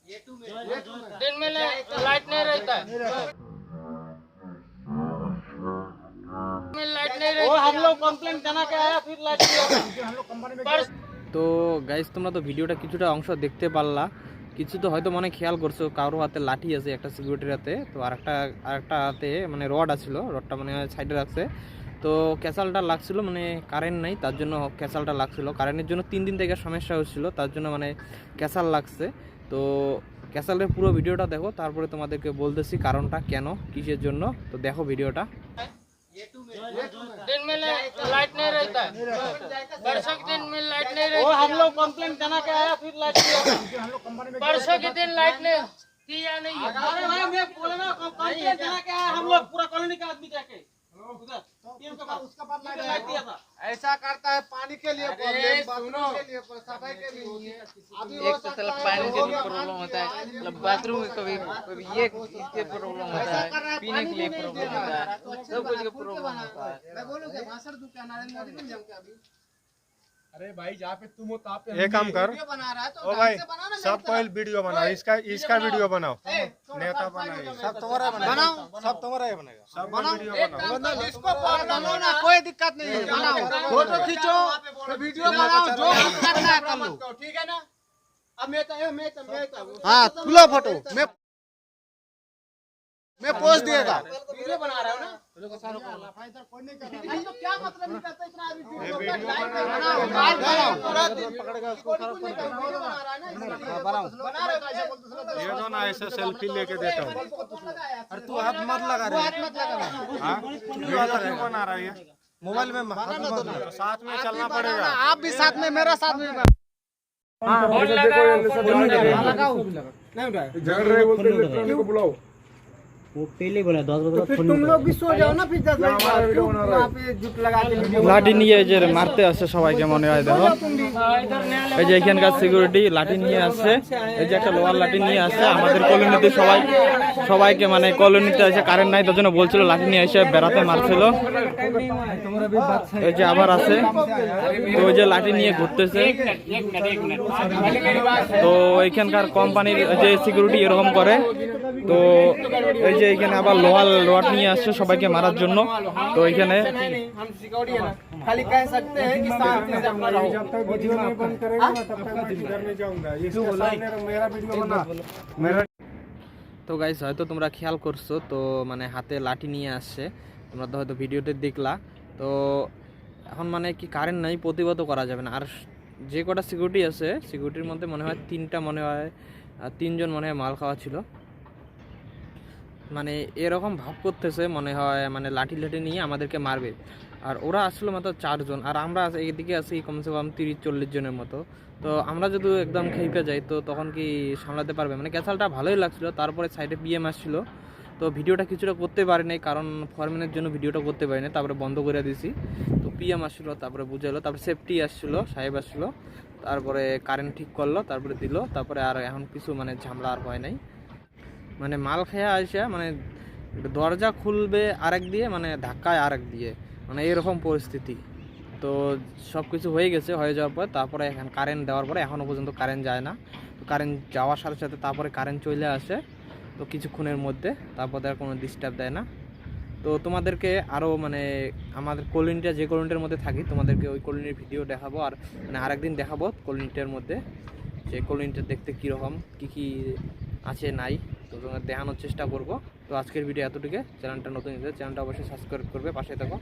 दिन में लाइट नहीं रहता है। लाइट नहीं रहता। हम लोग कंप्लेंट जाना के आया फिर लाइट हम लोग कंपनी में। তো গাইস তোমরা তো ভিডিওটা কিছুটা অংশ দেখতে পারলা, কিছু তো হয়তো মনে খেয়াল করছো কারো হাতে লাঠি আছে একটা সিকিউরিটির হাতে, তো আরেকটা হাতে মানে রড আছিল, রডটা মানে সাইডে রাখছে। তো ক্যাসালটা লাগছিল মানে কারেন্ট নাই তার জন্য ক্যাসালটা লাগছিল, কারেন্টের জন্য 3 দিন থেকে সমস্যা হচ্ছিল তার জন্য মানে ক্যাসাল লাগছে। তো ক্যাসালের পুরো ভিডিওটা দেখো, তারপরে তোমাদেরকে বলতেছি কারণটা কেন কিসের জন্য। তো দেখো ভিডিওটা। दिन में लाइट नहीं रहता है। परसों के दिन में लाइट नहीं रहता। हम लोग कंप्लेंट जाना के आया फिर लाइट हम लोग कंपनी में। परसों के दिन लाइट नहीं थी या नहीं है? अरे भाई मैं बोले ना कंप्लेंट जाना के आया हम लोग पूरा कॉलोनी का आदमी जाके उसका बाद लाइट दिया था। ऐसा करता है पानी के लिए प्रॉब्लम, बाथरूम के लिए, सफाई के लिए। अभी एक तो चल पानी के लिए प्रॉब्लम होता है, मतलब बाथरूम में कभी ये इसके प्रॉब्लम होता है, पीने के लिए प्रॉब्लम होता है, सब कुछ का प्रॉब्लम होता है। मैं बोलूं कि भाषण तू क्या नरेंद्र मोदी बन जाऊं क्या अभी? अरे भाई जहाँ पे तुम हो तहाँ पे एक काम कर, वीडियो बना रहा है तो ओ भाई ढंग से बना ना। सब कोई वीडियो बनाओ, इसका वीडियो बनाओ, नेता बनाओ, सब तुम्हारा बनाओ, सब तुम्हारा ही बनेगा, सब वीडियो बनाओ, इसको बनाओ ना, कोई दिक्कत नहीं है, बनाओ, फोटो खींचो, वीडियो बनाओ, जो करना है कर लो, ठीक है ना। अब मैं हाँ खुला फोटो मैं पोस्ट दिएगा, वीडियो बना रहा हूँ ना। क्या मतलब नहीं करता इतना ये दो ना ऐसे सेल्फी लेके देता हूँ। अरे तू हाथ मत लगा रहा, हाथ मत लगा रहा, हाँ वीडियो क्यों बना रहा है? मोबाइल में साथ में चलना पड़ेगा, आप भी साथ में, मेरा साथ में। झगड़ रहे बोलते इलेक्ट्रॉनिक को बुलाओ। वो पहले बोला 10 बजे फिर तुम लोग भी सो जाओ ना, फिर 10 बजे वहाँ पे जुट लगा के वीडियो লাঠি নিয়ে এই যে মারতে আসছে সবাইকে মনে হয়, দেখো এই যে এখানকার সিকিউরিটি লাঠি নিয়ে আসছে, এই যে একটা লোহার লাঠি নিয়ে আসছে আমাদের কলোনিতে সবাইকে মানে কলোনিতে এসে কারেন্ট নাই তার জন্য বলছিল লাঠি নিয়ে এসে বেড়াতে মারছিল। এই যে আবার আছে, তো ওই যে লাঠি নিয়ে ঘুরতেছে। তো এখানকার কোম্পানির যে সিকিউরিটি এরকম করে, তো এই যে এখানে আবার লোহার রড নিয়ে আসছে সবাইকে মারার জন্য। তো এখানে हम सिक्योरिटी है ना, खाली कह सकते हैं कि साथ में अपना रहो। जब तक वीडियो नहीं बंद करेगा ना तब तक मैं किधर नहीं जाऊंगा। इसके सामने मेरा वीडियो बना, मेरा। তো গাইস হয়তো তোমরা খেয়াল করছো, তো মানে হাতে লাঠি নিয়ে আসছে, তোমরা তো হয়তো ভিডিওতে দেখলা। তো এখন মানে কি কারেন্ট নাই, প্রতিবাদও করা যাবে না। আর যে কটা সিকিউরিটি আছে সিকিউরিটির মধ্যে মনে হয় 3টা মনে হয় 3জন মনে হয় মাল খাওয়া ছিল, মানে এরকম ভাব করতেছে মনে হয় মানে লাঠি নিয়ে আমাদেরকে মারবে। আর ওরা আসলো মাত্র 4 জন, আর আমরা এইদিকে আছি কমসে কম 30-40 জনের মতো। তো আমরা যদি একদম খেপে যাই তো তখন কি সামলাতে পারবে? মানে ক্যাসালটা ভালোই লাগছিল, তারপরে সাইডে পিএম আসছিল, তো ভিডিওটা কিছুটা করতে পারি নাই কারণ ফরম্যানের জন্য ভিডিওটা করতে পারি না, তারপরে বন্ধ করে দিয়েছি। তো পিএম আসছিলো, তারপরে বুঝাইলো, তারপরে সেফটি আসছিলো, সাহেব আসছিলো, তারপরে কারেন্ট ঠিক করলো, তারপরে দিল, তারপরে আর এখন কিছু মানে ঝামেলা আর হয় নাই। মানে মাল খেয়ে আসে মানে দরজা খুলবে আরেক দিয়ে, মানে ধাক্কায় আরেক দিয়ে, মানে এরকম পরিস্থিতি। তো সব কিছু হয়ে গেছে, হয়ে যাওয়ার পর তারপরে এখন কারেন্ট দেওয়ার পরে এখনও পর্যন্ত কারেন্ট যায় না। তো কারেন্ট যাওয়ার সাথে সাথে তারপরে কারেন্ট চলে আসে, তো কিছুক্ষণের মধ্যে, তারপর আর কোনো ডিস্টার্ব দেয় না। তো তোমাদেরকে আরও মানে আমাদের কলোনিটা যে কলোনিটার মধ্যে থাকি তোমাদেরকে ওই কলোনির ভিডিও দেখাবো, আর মানে আরেকদিন দেখাবো কলোনিটার মধ্যে যে কলোনিটা দেখতে কীরকম কী আছে নাই, তো তোমাদের দেখানোর চেষ্টা করব। তো আজকের ভিডিও এতটুকু। চ্যানেলটা নতুন, চ্যানেলটা অবশ্যই সাবস্ক্রাইব করবে, পাশে থাকো।